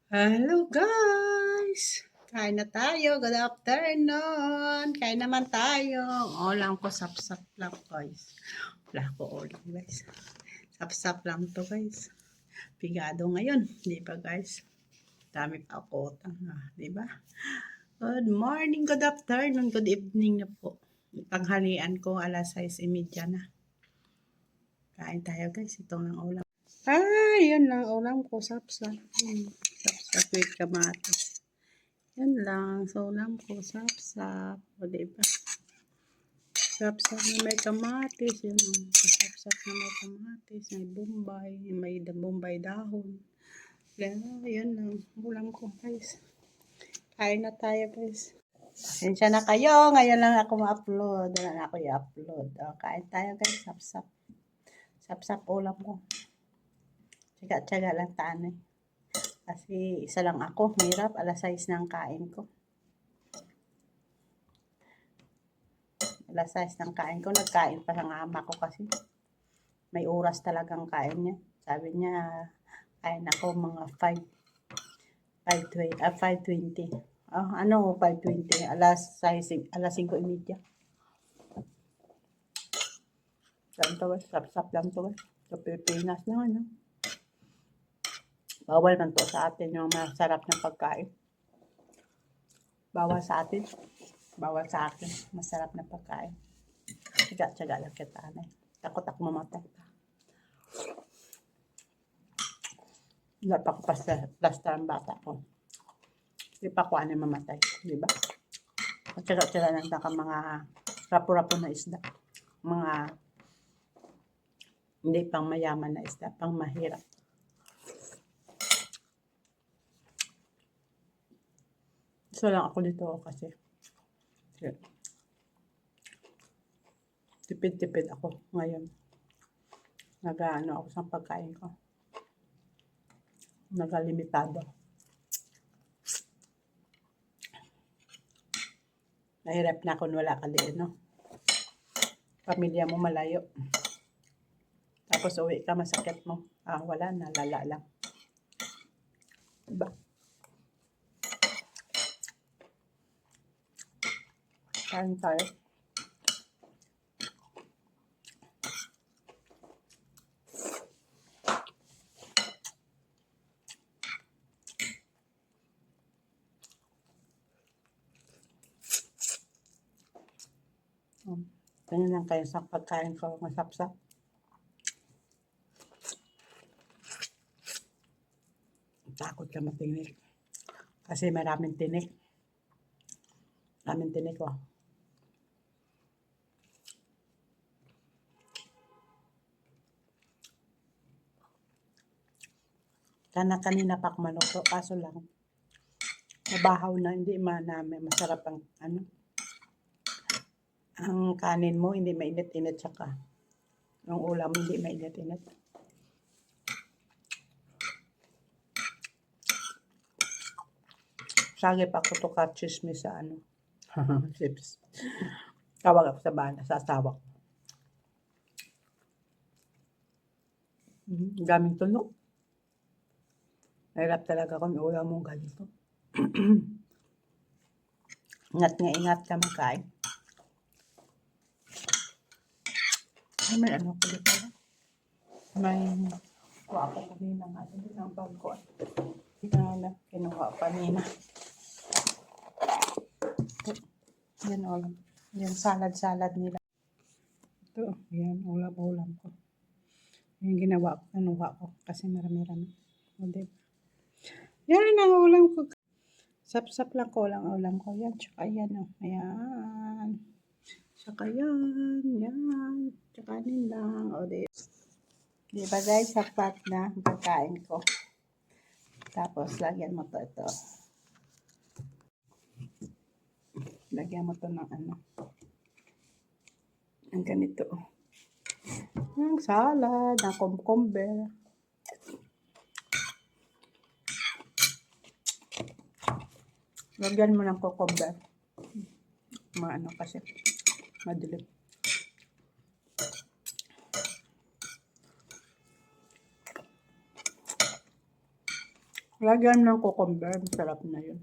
Hello guys! Kain na tayo. Good afternoon. Kain naman tayo. Ulam ko, sapsap lang guys. Wala ko ulam guys. Sapsap lang to guys. Pigado ngayon. Di ba guys? Dami pa ako utang. Di ba? Good morning, good afternoon, good evening na po. Tanghalian ko alas 6:30 na. Kain tayo guys. Ito lang ulam. Yun lang ulam ko. Sapsap. Sapsap with kamatis. Yan lang. So, ulam ko, sapsap. O, diba? Sapsap na may kamatis. Yan. Sapsap na may kamatis. May bombay. May bombay dahon. Yan lang. Ulam ko, guys. Kain na tayo, guys. Pasensya na kayo. Ngayon lang ako ma-upload. Wala na ako i-upload. Kain tayo, guys. Sapsap. Sapsap ulam ko. Tsaga-tsaga lang tanay. Kasi isa lang ako. Hirap. Alas 6 na ang kain ko. Alas 6 ng kain ko. Nagkain pa ng ama ko kasi. May oras talagang kain niya. Sabi niya, kain ako mga 5:20. Ano 5:20? Alas 5:30. Lang to guys. Sap-sap lang to guys. Sa Pilipinas lang ano. Bawal man to sa atin yung masarap na pagkain. Bawal sa atin. Bawal sa akin. Masarap na pagkain. Tsaga-tsaga lang kita. Takot ako mamatay pa. Wala pa ako basta ang bata ko. Hindi pa ako mamatay. Diba? Tsaga-tsaga lang ka mga rapo-rapo na isda. Mga hindi pang mayaman na isda. Pang mahirap. So lang ako dito kasi tipid-tipid ako ngayon. Nag-ano ako sa pagkain ko. Nagalimitado. Nahirap na kung wala ka din, no? Pamilya mo malayo. Tapos uwi ka, masakit mo. Wala na, lala lang. Diba? Kain tayo. Ganyan lang kayo sa pagkain ko, masapsap. Takot ka matinik. Kasi maraming tinik. Maraming tinik ko. Kanina pa ako maluto, kaso lang mabahaw na, hindi masarap ang ang kanin mo, hindi mainit-init, saka yung ulam hindi mainit-init. Sagip ako to ka-chismis sa chips. Tawag ako sa bana, sa asawa ko. Daming tulog. Nahirap talaga kung ulam mong ganito. Ingat ka magkain. May ano ko dito. May kuha ko kanina nga. Hindi ng bag ko. Kinuha kanina. Yan ulam. Yan salad nila. Ito. Yan ulam ko. Yung ginawa ko. Kinuha ko. Kasi marami-rami. Diba? Yan ang ulam ko. Sap-sap lang ko lang ulam ko. Yan. Tsaka yan. Ayan. Tsaka yan. Yan. Tsaka lang. Diba guys? Sapat na pagkain ko. Tapos lagyan mo to ito. Lagyan mo to ng ang ganito. Ang salad. Ang cucumber. Lagyan mo ng cucumber. Kasi madilim. Lagyan ng cucumber. Masarap na yun.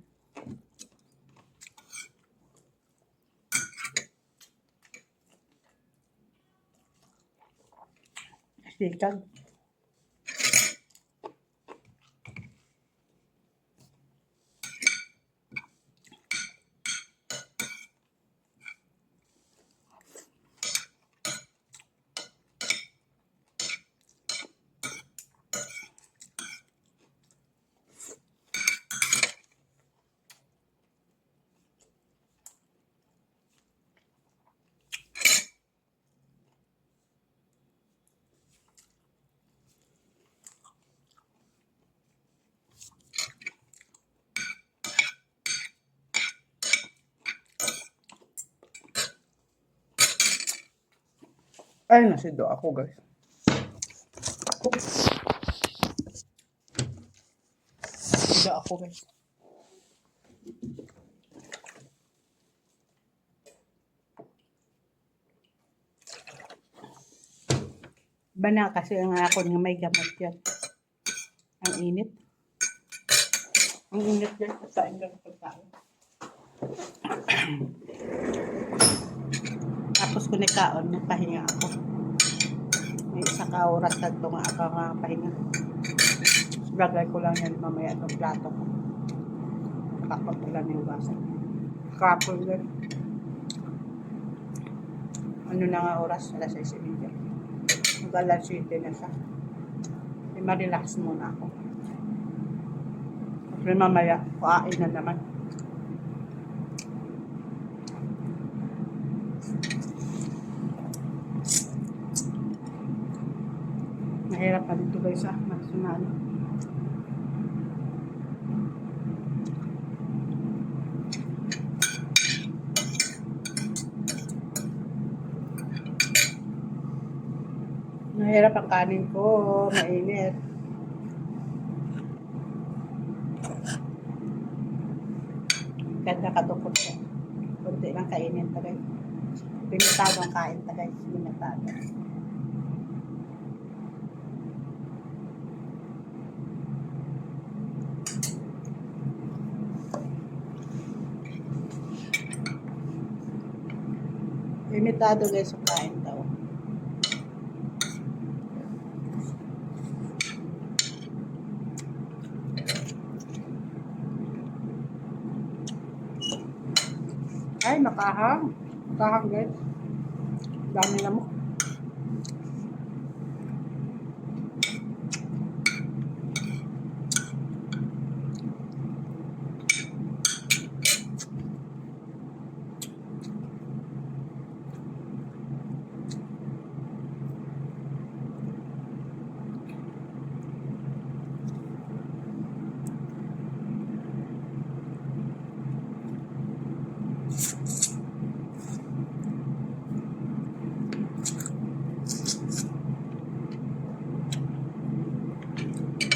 Sikag. Ay, nasido ako, guys. Nasido ako, guys. Bana kasi ang ako nga may gamot yan. Ang init. Ang init yan. Pagkain lang pagkain. Tapos kung nakaon, nagpahinga ako. May isa ka oras na ito nga ako nga pahinga. Bagay ko lang yan mamaya itong plato ko. Nakakapula na yung basa. Kapul yan. Ano na nga oras? Alas 6:30. Mag-alas 7 na siya. Marelax muna ako. Kasi mamaya, kuhain na naman. Mahirap pa dito guys masunalo. Mahirap ang kanin ko, mainit. Ganda katukot siya. Kunti lang kainin tagay. Pinatado ang kain tagay. Pinatado. Limitado guys ang kain daw. Ay, makahang. Makahang guys. Dami na mo.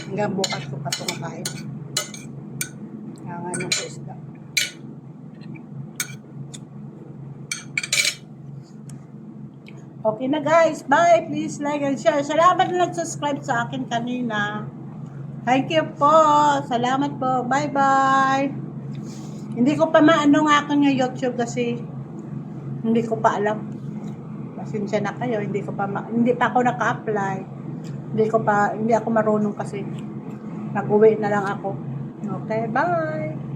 Hanggang bukas ko pa itong kain. Ang ano ko isda. Okay na guys. Bye. Please like and share. Salamat na nag-subscribe sa akin kanina. Thank you po. Salamat po. Bye-bye. Hindi ko pa maano nga ako ng YouTube kasi hindi ko pa alam. Pasensya na kayo. Hindi pa ako naka-apply. Hindi ako marunong kasi. Nag-uwi na lang ako. Okay, bye!